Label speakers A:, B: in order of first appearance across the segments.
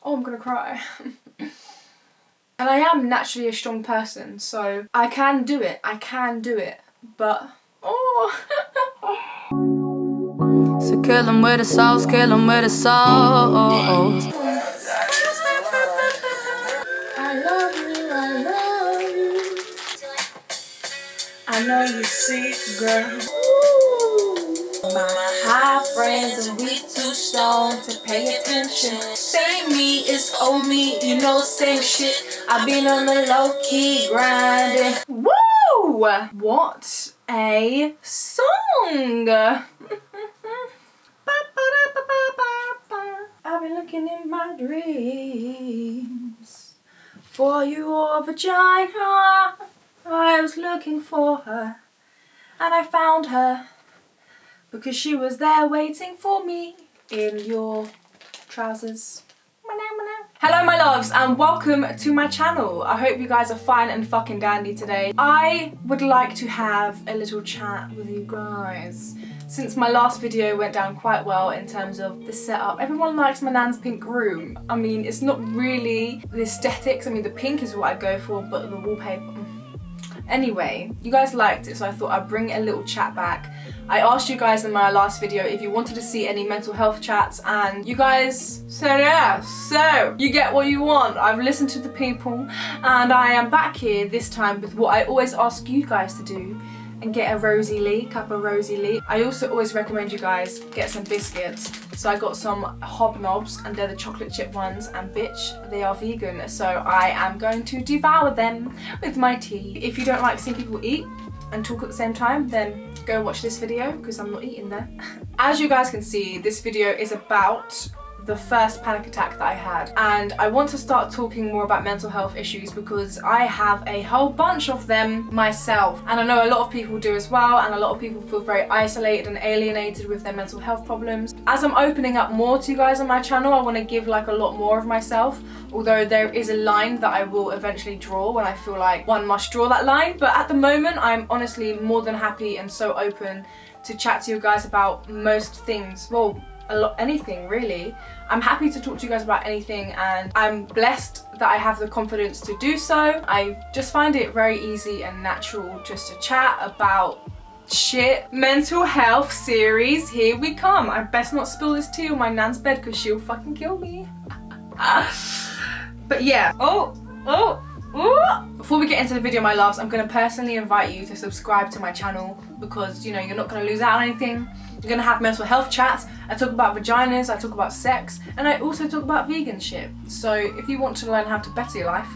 A: Oh, I'm gonna cry. And I am naturally a strong person, so I can do it. I can do it. But, oh.
B: So kill them with the sauce, kill them with the sauce.
A: I love you, I love you. I know you see, girl. My high friends and we too strong to pay attention. Say me is old me, you know, same shit. I've been on the low-key grinding. Woo! What a song! I've been looking in my dreams for your vagina. I was looking for her and I found her because she was there waiting for me in your trousers. Hello my loves and welcome to my channel. I hope you guys are fine and fucking dandy today. I would like to have a little chat with you guys. Since my last video went down quite well in terms of the setup, everyone likes my nan's pink room. I mean, it's not really the aesthetics. I mean, the pink is what I go for, but the wallpaper. Anyway, you guys liked it, so I thought I'd bring a little chat back. I asked you guys in my last video if you wanted to see any mental health chats, and you guys said yes. So, you get what you want. I've listened to the people, and I am back here this time with what I always ask you guys to do, and get a Rosie Lee, cup of Rosie Lee. I also always recommend you guys get some biscuits. So I got some hobnobs and they're the chocolate chip ones, and bitch, they are vegan. So I am going to devour them with my tea. If you don't like seeing people eat and talk at the same time, then go watch this video because I'm not eating there. As you guys can see, this video is about the first panic attack that I had, and I want to start talking more about mental health issues because I have a whole bunch of them myself, and I know a lot of people do as well, and a lot of people feel very isolated and alienated with their mental health problems. As I'm opening up more to you guys on my channel, I want to give like a lot more of myself, although there is a line that I will eventually draw when I feel like one must draw that line. But at the moment, I'm honestly more than happy and so open to chat to you guys about most things. Well, anything really. I'm happy to talk to you guys about anything, and I'm blessed that I have the confidence to do so. I just find it very easy and natural just to chat about shit. Mental health series, here we come. I best not spill this tea on my nan's bed because she'll fucking kill me. But yeah. Before we get into the video, my loves, I'm going to personally invite you to subscribe to my channel because, you know, you're not going to lose out on anything. You're going to have mental health chats. I talk about vaginas, I talk about sex, and I also talk about vegan shit. So if you want to learn how to better your life,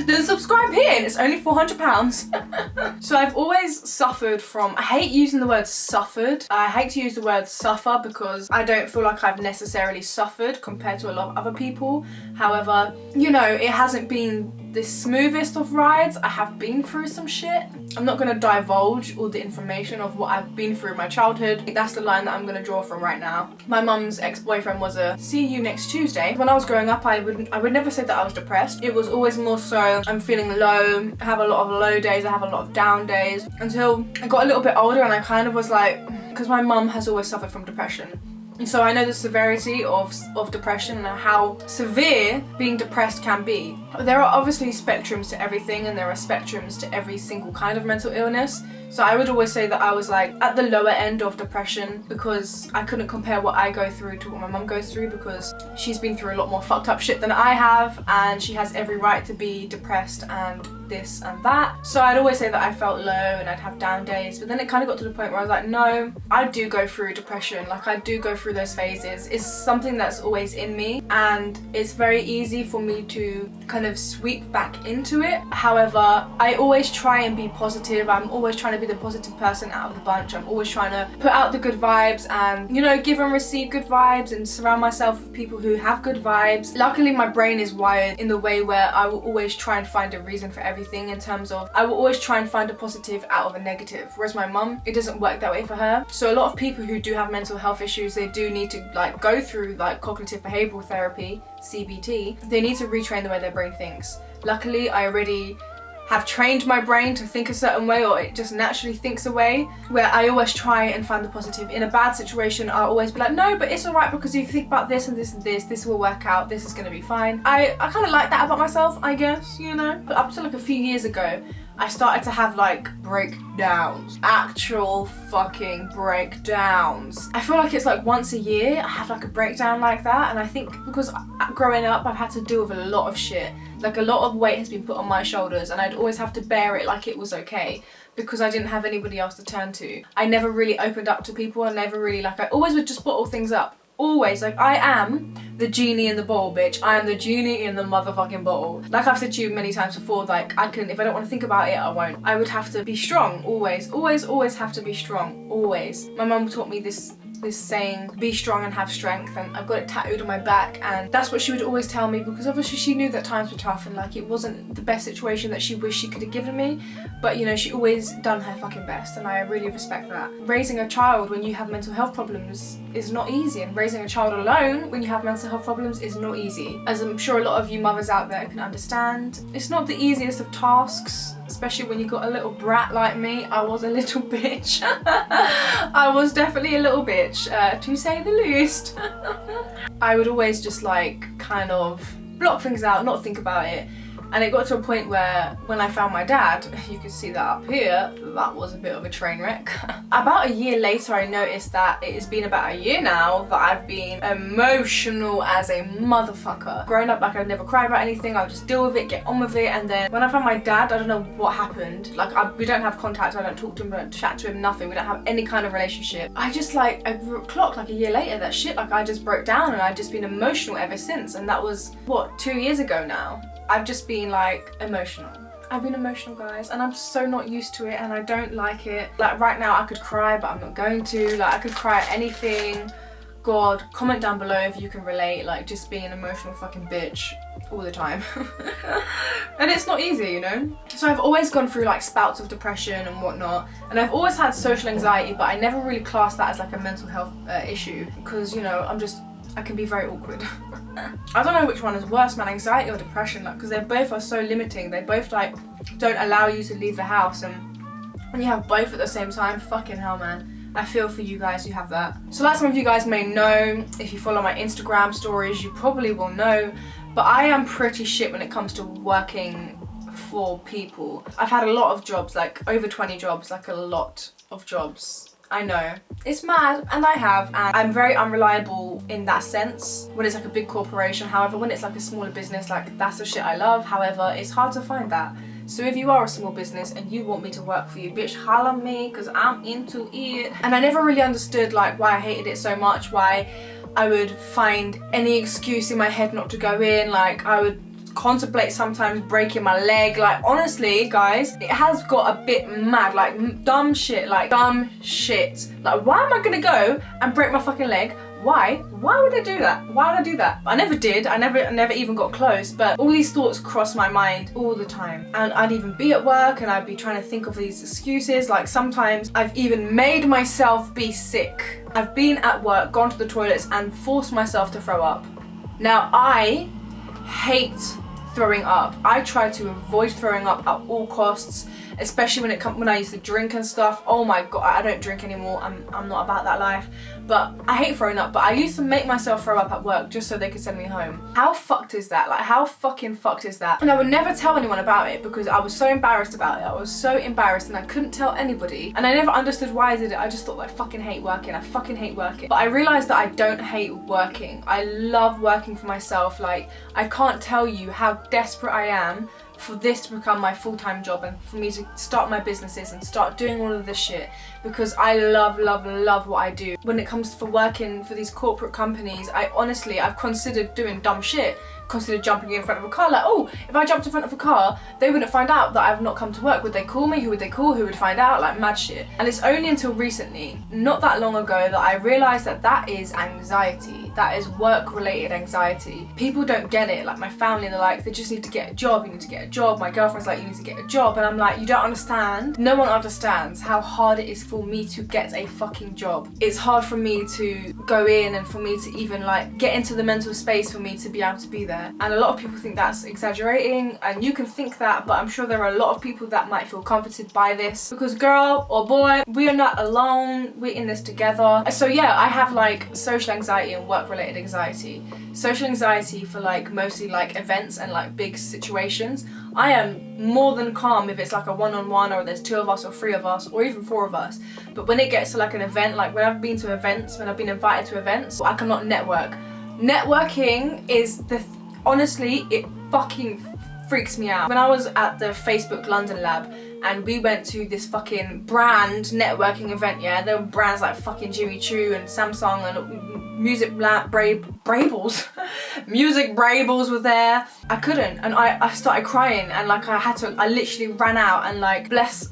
A: then subscribe here, and it's only £400. So I've always suffered from, I hate using the word suffered. I hate to use the word suffer because I don't feel like I've necessarily suffered compared to a lot of other people. However, you know, it hasn't been the smoothest of rides. I have been through some shit. I'm not going to divulge all the information of what I've been through in my childhood. That's the line that I'm going to draw from right now. My mum's ex-boyfriend was a see you next Tuesday. When I was growing up, I would never say that I was depressed. It was always more so I'm feeling low. I have a lot of low days, I have a lot of down days, until I got a little bit older and I kind of was like, because my mum has always suffered from depression. And so I know the severity of depression and how severe being depressed can be. There are obviously spectrums to everything, and there are spectrums to every single kind of mental illness. So I would always say that I was like at the lower end of depression because I couldn't compare what I go through to what my mum goes through because she's been through a lot more fucked up shit than I have, and she has every right to be depressed and this and that. So I'd always say that I felt low and I'd have down days, but then it kind of got to the point where I was like, no, I do go through depression. Like, I do go through those phases. It's something that's always in me, and it's very easy for me to kind of sweep back into it. However, I always try and be positive. I'm always trying to be the positive person out of the bunch. I'm always trying to put out the good vibes and, you know, give and receive good vibes and surround myself with people who have good vibes. Luckily, my brain is wired in the way where I will always try and find a reason for everything, in terms of I will always try and find a positive out of a negative, whereas my mum, it doesn't work that way for her. So a lot of people who do have mental health issues, they do need to like go through like cognitive behavioral therapy, CBT. They need to retrain the way their brain thinks. Luckily, I already have trained my brain to think a certain way, or it just naturally thinks a way, where I always try and find the positive. In a bad situation, I'll always be like, no, but it's alright because if you think about this and this and this will work out, this is gonna be fine. I kind of like that about myself, I guess, you know? But up to like a few years ago, I started to have like breakdowns, actual fucking breakdowns. I feel like it's like once a year I have like a breakdown like that, and I think because growing up I've had to deal with a lot of shit. Like a lot of weight has been put on my shoulders, and I'd always have to bear it like it was okay because I didn't have anybody else to turn to. I never really opened up to people, and never really, like, I always would just bottle things up. Always, like, I am the genie in the bottle, bitch. I am the genie in the motherfucking bottle. Like I've said to you many times before, like, I can, if I don't want to think about it, I won't. I would have to be strong, always. Always, always have to be strong, always. My mum taught me this saying, be strong and have strength, and I've got it tattooed on my back, and that's what she would always tell me, because obviously she knew that times were tough and like it wasn't the best situation that she wished she could have given me, but you know, she always done her fucking best, and I really respect that. Raising a child when you have mental health problems is not easy, and raising a child alone when you have mental health problems is not easy. As I'm sure a lot of you mothers out there can understand, it's not the easiest of tasks, especially when you got a little brat like me. I was a little bitch. I was definitely a little bitch, to say the least. I would always just like kind of block things out, not think about it. And it got to a point where when I found my dad, you can see that up here, that was a bit of a train wreck. About a year later, I noticed that it has been about a year now that I've been emotional as a motherfucker. Growing up, like, I'd never cry about anything, I would just deal with it, get on with it. And then when I found my dad, I don't know what happened. Like, we don't have contact, I don't talk to him, I don't chat to him, nothing. We don't have any kind of relationship. I just like, I clocked like a year later that shit, like I just broke down, and I've just been emotional ever since. And that was, what, 2 years ago now? I've just been like emotional. I've been emotional, guys, and I'm so not used to it, and I don't like it. Like right now I could cry, but I'm not going to. Like I could cry at anything. God, comment down below if you can relate, like just being an emotional fucking bitch all the time. And it's not easy, you know? So I've always gone through like spouts of depression and whatnot, and I've always had social anxiety, but I never really classed that as like a mental health issue, because, you know, I can be very awkward. I don't know which one is worse, man, anxiety or depression, like, because they both are so limiting. They both like don't allow you to leave the house, and when you have both at the same time, fucking hell, man. I feel for you guys who have that. So like some of you guys may know, if you follow my Instagram stories, you probably will know, but I am pretty shit when it comes to working for people. I've had a lot of jobs, like over 20 jobs, like a lot of jobs. I know, it's mad, and I have, and I'm very unreliable in that sense when it's like a big corporation. However, when it's like a smaller business, like that's the shit I love. However, it's hard to find that. So if you are a small business and you want me to work for you, bitch, holla me, because I'm into it. And I never really understood like why I hated it so much, why I would find any excuse in my head not to go in. Like I would contemplate sometimes breaking my leg. Like honestly, guys, it has got a bit mad, like dumb shit. Like why am I gonna go and break my fucking leg? Why would I do that? Why would I do that? I never did. I never even got close, but all these thoughts cross my mind all the time, and I'd even be at work and I'd be trying to think of these excuses. Like sometimes I've even made myself be sick. I've been at work, gone to the toilets and forced myself to throw up. Now I hate throwing up. I try to avoid throwing up at all costs, especially when I used to drink and stuff. Oh my god, I don't drink anymore. I'm not about that life. But I hate throwing up, but I used to make myself throw up at work just so they could send me home. How fucked is that? Like how fucking fucked is that? And I would never tell anyone about it because I was so embarrassed about it. I was so embarrassed and I couldn't tell anybody. And I never understood why I did it. I just thought, I fucking hate working. I fucking hate working. But I realized that I don't hate working. I love working for myself. Like I can't tell you how desperate I am for this to become my full-time job and for me to start my businesses and start doing all of this shit, because I love what I do. When it comes for working for these corporate companies, I've considered doing dumb shit. Considered jumping in front of a car, like, oh, if I jumped in front of a car, they wouldn't find out that I've not come to work. Would they call me? Who would they call? Who would find out? Like mad shit. And it's only until recently, not that long ago, that I realized that that is anxiety. That is work-related anxiety. People don't get it. Like my family, they're like, they just need to get a job. You need to get a job. My girlfriend's like, you need to get a job. And I'm like, you don't understand. No one understands how hard it is for me to get a fucking job. It's hard for me to go in and for me to even like get into the mental space for me to be able to be there. And a lot of people think that's exaggerating, and you can think that, but I'm sure there are a lot of people that might feel comforted by this, because girl or boy, we are not alone. We're in this together. So yeah, I have like social anxiety and work related anxiety. Social anxiety for like mostly like events and like big situations. I am more than calm if it's like a one-on-one or there's 2 of us or 3 of us or even 4 of us. But when it gets to like an event, like when I've been to events, when I've been invited to events, I cannot network. Networking is honestly, it fucking freaks me out. When I was at the Facebook London lab and we went to this fucking brand networking event, yeah, there were brands like fucking Jimmy Choo and Samsung and Music Brabbles. Music Brabbles were there. I couldn't, and I started crying, and like I literally ran out, and like bless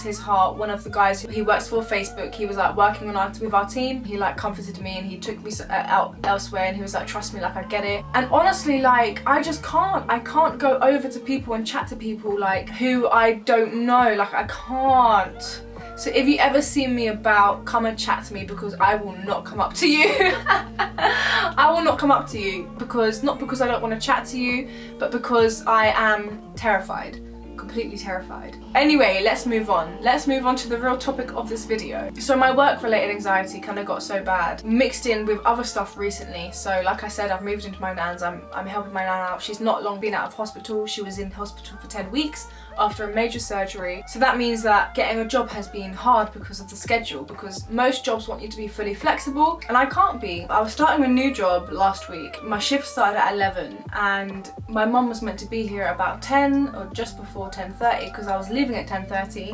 A: his heart, one of the guys, he works for Facebook, he was like working on with our team, he like comforted me and he took me out elsewhere, and he was like, trust me, like I get it. And honestly, like I can't go over to people and chat to people like who I don't know, like I can't. So if you ever see me about, come and chat to me, because I will not come up to you. I will not come up to you, because not because I don't want to chat to you, but because I am terrified. Completely terrified. Anyway, let's move on. Let's move on to the real topic of this video. So my work-related anxiety kind of got so bad, mixed in with other stuff recently. So like I said, I've moved into my nan's. I'm helping my nan out. She's not long been out of hospital. She was in hospital for 10 weeks after a major surgery. So that means that getting a job has been hard because of the schedule, because most jobs want you to be fully flexible and I can't be. I was starting a new job last week. My shift started at 11 and my mum was meant to be here about 10 or just before 10:30 because I was leaving at 10:30.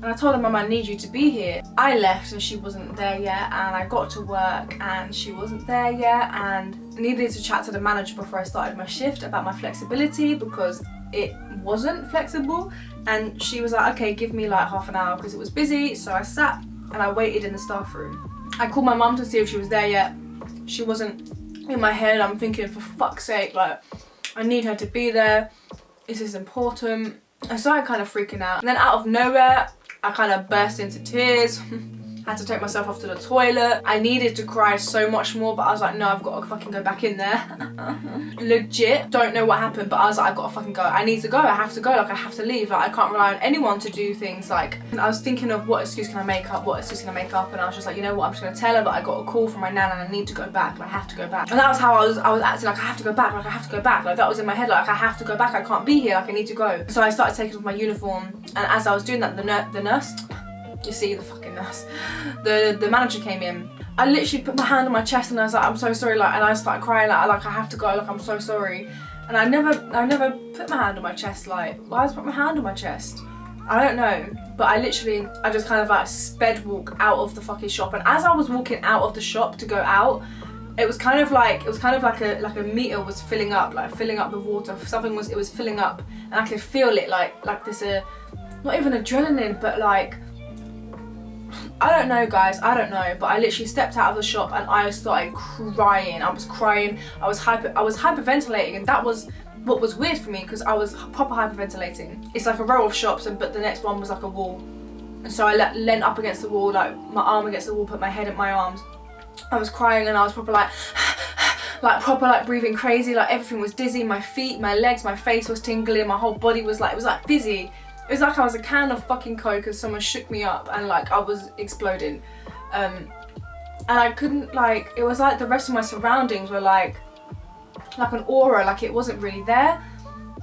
A: And I told her, Mum, I need you to be here. I left and she wasn't there yet, and I got to work and she wasn't there yet, and I needed to chat to the manager before I started my shift about my flexibility because it wasn't flexible. And she was like, okay, give me like half an hour, because it was busy. So I sat and I waited in the staff room. I called my mum to see if she was there yet. She wasn't. In my head, I'm thinking, for fuck's sake, like I need her to be there. This is important. I started kind of freaking out, and then out of nowhere I kind of burst into tears. Had to take myself off to the toilet. I needed to cry so much more, but I was like, no, I've got to fucking go back in there. Legit, don't know what happened, but I was like, I've got to fucking go. I need to go, I have to go, like I have to leave. Like I can't rely on anyone to do things. Like, and I was thinking of what excuse can I make up, what excuse can I make up, and I was just like, you know what, I'm just gonna tell her that I got a call from my nan and I need to go back, like I have to go back. And that was how I was acting, like I have to go back, like I have to go back. Like that was in my head, like I have to go back, I can't be here, like I need to go. So I started taking off my uniform, and as I was doing that, the nurse, you see, the fucking nurse, the manager came in. I literally put my hand on my chest and I was like, I'm so sorry, like, and I started crying, like I have to go, like I'm so sorry. And I never put my hand on my chest. Like, why did I put my hand on my chest? I don't know, but I just kind of like sped walk out of the fucking shop. And as I was walking out of the shop to go out, it was kind of like a meter was filling up, like filling up the water. It was filling up, and I could feel it, like this, not even adrenaline, but like, I don't know, guys, I don't know, but I literally stepped out of the shop and I started crying. I was crying, I was hyperventilating, and that was what was weird for me, because I was proper hyperventilating. It's like a row of shops, but the next one was like a wall. And so I leant up against the wall, like my arm against the wall, put my head in my arms. I was crying and I was proper like, proper like breathing crazy, like everything was dizzy, my feet, my legs, my face was tingling, my whole body was like, it was like fizzy. It was like I was a can of fucking Coke and someone shook me up and like I was exploding. And I couldn't, like, it was like the rest of my surroundings were like an aura, like it wasn't really there.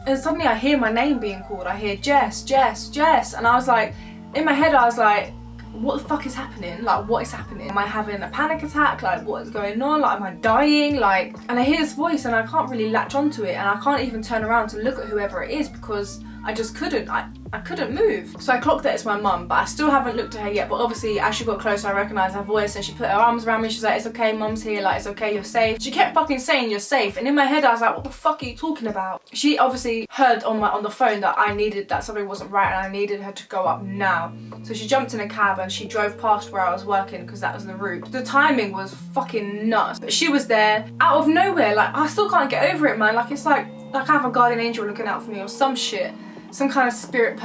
A: And suddenly I hear my name being called. I hear Jess, Jess, Jess. And I was like, in my head I was like, what the fuck is happening? Like, what is happening? Am I having a panic attack? Like, what is going on? Like, am I dying? Like, and I hear this voice and I can't really latch onto it, and I can't even turn around to look at whoever it is because I just couldn't. I couldn't move. So I clocked that it's my mum, but I still haven't looked at her yet. But obviously, as she got closer, I recognised her voice, and she put her arms around me. She's like, it's okay, mum's here, like, it's okay, you're safe. She kept fucking saying you're safe, and in my head I was like, what the fuck are you talking about? She obviously heard on the phone that something wasn't right and I needed her to go up now. So she jumped in a cab and she drove past where I was working, because that was the route. The timing was fucking nuts. But she was there out of nowhere. Like, I still can't get over it, man. Like, it's like like I have a guardian angel looking out for me or some shit. Some kind of spirit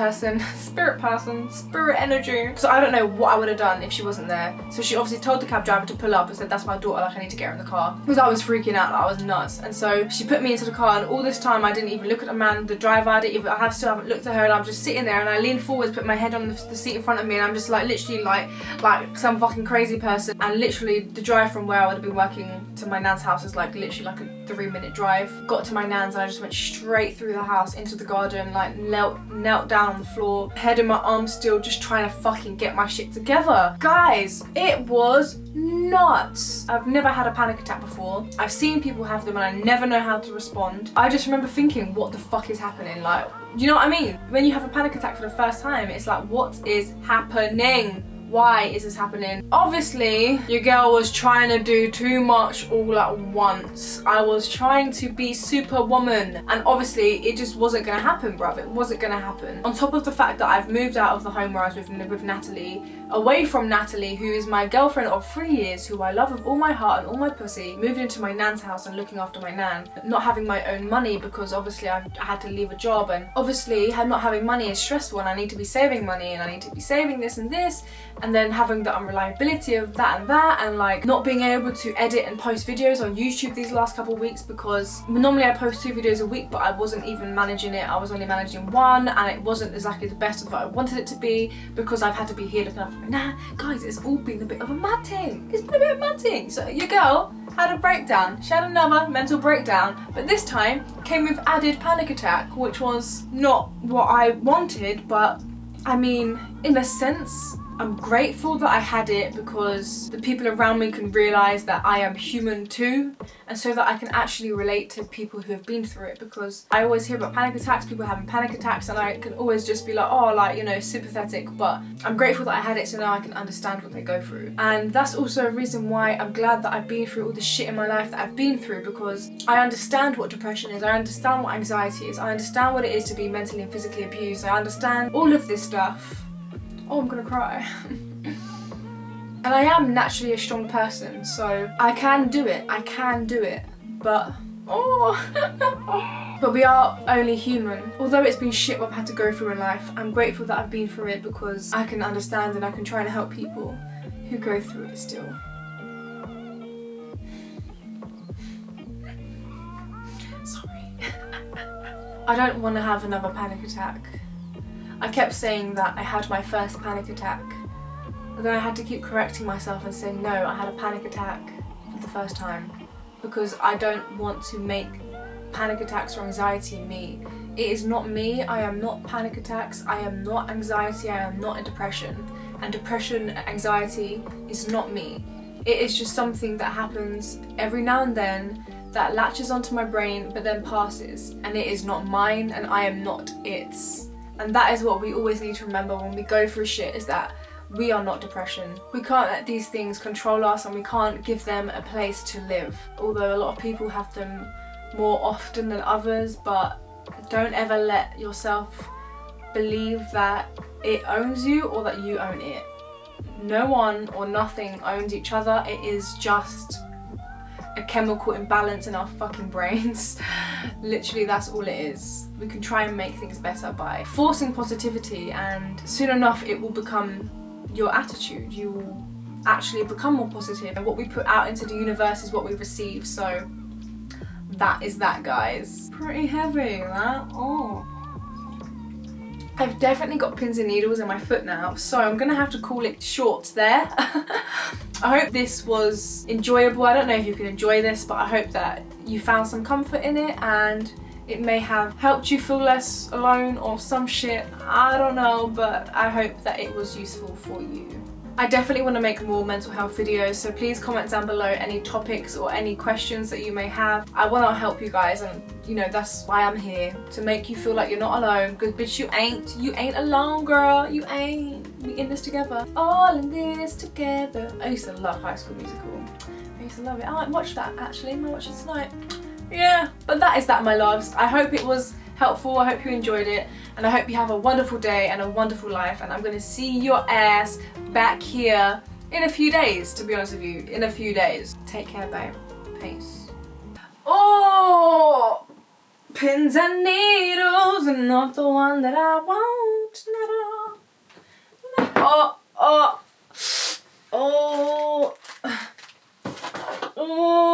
A: energy. So I don't know what I would have done if she wasn't there. So she obviously told the cab driver to pull up and said, that's my daughter, like I need to get her in the car. Because I was freaking out, like I was nuts. And so she put me into the car, and all this time I didn't even look at the man, the driver. I still haven't looked at her, and I'm just sitting there, and I lean forwards, put my head on the seat in front of me, and I'm just like literally like some fucking crazy person. And literally the drive from where I would have been working to my nan's house is like literally like a 3-minute drive. Got to my nan's and I just went straight through the house into the garden, like knelt down on the floor, head in my arms still, just trying to fucking get my shit together. Guys, it was nuts. I've never had a panic attack before. I've seen people have them and I never know how to respond. I just remember thinking, what the fuck is happening? Like, you know what I mean? When you have a panic attack for the first time, it's like, what is happening? Why is this happening? Obviously, your girl was trying to do too much all at once. I was trying to be superwoman, and obviously it just wasn't gonna happen, bruv. It wasn't gonna happen. On top of the fact that I've moved out of the home where I was with Natalie, away from Natalie, who is my girlfriend of 3 years, who I love with all my heart and all my pussy, moving into my nan's house and looking after my nan, not having my own money because obviously I had to leave a job, and obviously not having money is stressful, and I need to be saving money, and I need to be saving this and this, and then having the unreliability of that, and like not being able to edit and post videos on YouTube these last couple of weeks, because normally I post 2 videos a week, but I wasn't even managing it. I was only managing 1, and it wasn't exactly the best of what I wanted it to be, because I've had to be here looking after my nan. Guys, it's all been a bit of a mad thing. It's been a bit of a mad thing. So your girl had a breakdown. She had another mental breakdown, but this time came with added panic attack, which was not what I wanted, but I mean, in a sense, I'm grateful that I had it, because the people around me can realise that I am human too, and so that I can actually relate to people who have been through it, because I always hear about panic attacks, people having panic attacks, and I can always just be like, oh, like, you know, sympathetic, but I'm grateful that I had it, so now I can understand what they go through. And that's also a reason why I'm glad that I've been through all the shit in my life that I've been through, because I understand what depression is, I understand what anxiety is, I understand what it is to be mentally and physically abused, I understand all of this stuff. Oh, I'm gonna cry. And I am naturally a strong person, so I can do it, but but we are only human. Although it's been shit what I've had to go through in life, I'm grateful that I've been through it, because I can understand and I can try to help people who go through it still. Sorry. I don't want to have another panic attack. I kept saying that I had my first panic attack, but then I had to keep correcting myself and saying, no, I had a panic attack for the first time, because I don't want to make panic attacks or anxiety me. It is not me. I am not panic attacks. I am not anxiety. I am not a depression. And depression, anxiety is not me. It is just something that happens every now and then that latches onto my brain but then passes, and it is not mine, and I am not its. And that is what we always need to remember when we go through shit, is that we are not depression. We can't let these things control us, and we can't give them a place to live. Although a lot of people have them more often than others, but don't ever let yourself believe that it owns you or that you own it. No one or nothing owns each other. It is just a chemical imbalance in our fucking brains. Literally, that's all it is. We can try and make things better by forcing positivity, and soon enough it will become your attitude. You will actually become more positive, and what we put out into the universe is what we receive. So that is that, guys. Pretty heavy, that. Oh. I've definitely got pins and needles in my foot now, so I'm gonna have to call it short there. I hope this was enjoyable. I don't know if you can enjoy this, but I hope that you found some comfort in it, and it may have helped you feel less alone or some shit. I don't know, but I hope that it was useful for you. I definitely want to make more mental health videos, so please comment down below any topics or any questions that you may have. I want to help you guys, and you know, that's why I'm here, to make you feel like you're not alone, because bitch, you ain't alone, girl. You ain't. We in this together. All in this together. I used to love High School Musical. I used to love it. I might watch that actually. I might watch it tonight. Yeah, but that is that, my loves. I hope it was helpful. I hope you enjoyed it, and I hope you have a wonderful day and a wonderful life, and I'm gonna see your ass back here in a few days, to be honest with you. In a few days. Take care, babe. Peace. Oh! pins and needles are not the one that I want. Not at all. Oh. Oh. Oh.